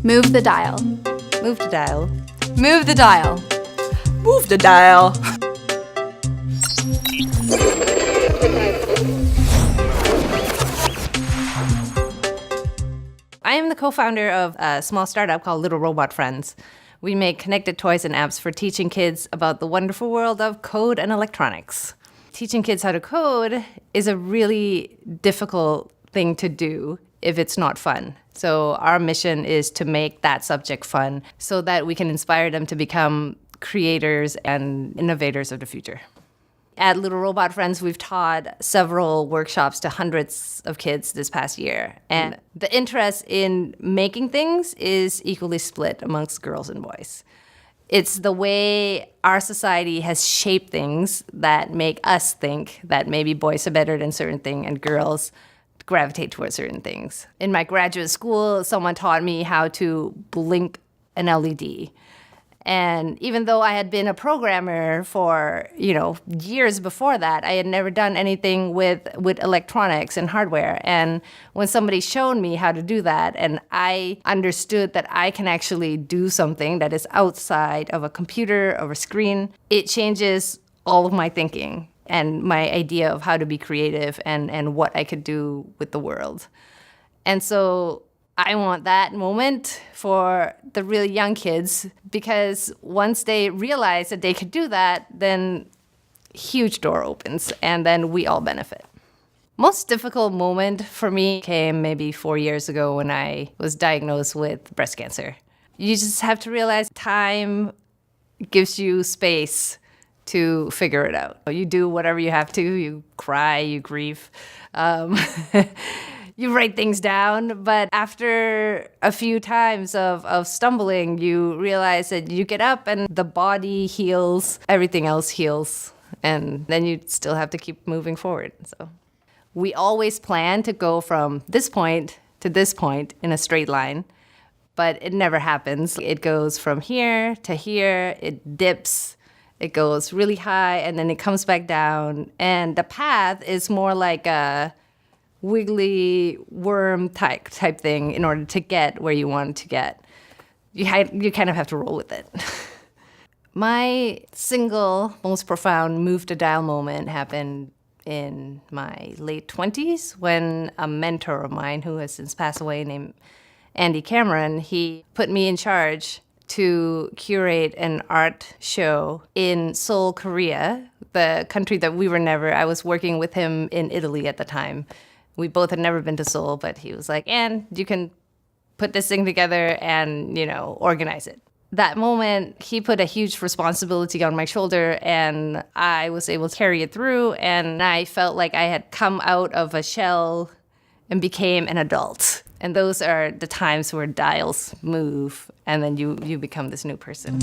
Move the dial. Move the dial. Move the dial. Move the dial. I am the co-founder of a small startup called Little Robot Friends. We make connected toys and apps for teaching kids about the wonderful world of code and electronics. Teaching kids how to code is a really difficult thing to do if it's not fun. So our mission is to make that subject fun so that we can inspire them to become creators and innovators of the future. At Little Robot Friends, we've taught several workshops to hundreds of kids this past year. And the interest in making things is equally split amongst girls and boys. It's the way our society has shaped things that make us think that maybe boys are better than certain things and girls gravitate towards certain things. In my graduate school, someone taught me how to blink an LED. And even though I had been a programmer for, years before that, I had never done anything with electronics and hardware. And when somebody showed me how to do that, and I understood that I can actually do something that is outside of a computer or a screen, it changes all of my thinking and my idea of how to be creative and what I could do with the world. And so I want that moment for the really young kids, because once they realize that they could do that, then huge door opens and then we all benefit. Most difficult moment for me came maybe 4 years ago when I was diagnosed with breast cancer. You just have to realize time gives you space to figure it out. You do whatever you have to. You cry, you grieve. You write things down, but after a few times of stumbling, you realize that you get up and the body heals, everything else heals, and then you still have to keep moving forward. So we always plan to go from this point to this point in a straight line, but it never happens. It goes from here to here, it dips, it goes really high, and then it comes back down, and the path is more like a wiggly worm type thing in order to get where you want to get. You kind of have to roll with it. My single most profound move the dial moment happened in my late 20s when a mentor of mine who has since passed away named Andy Cameron, he put me in charge to curate an art show in Seoul, Korea, the country that I was working with him in Italy at the time. We both had never been to Seoul, but he was like, "Anne, you can put this thing together and, organize it." That moment, he put a huge responsibility on my shoulder, and I was able to carry it through, and I felt like I had come out of a shell and became an adult. And those are the times where dials move, and then you become this new person.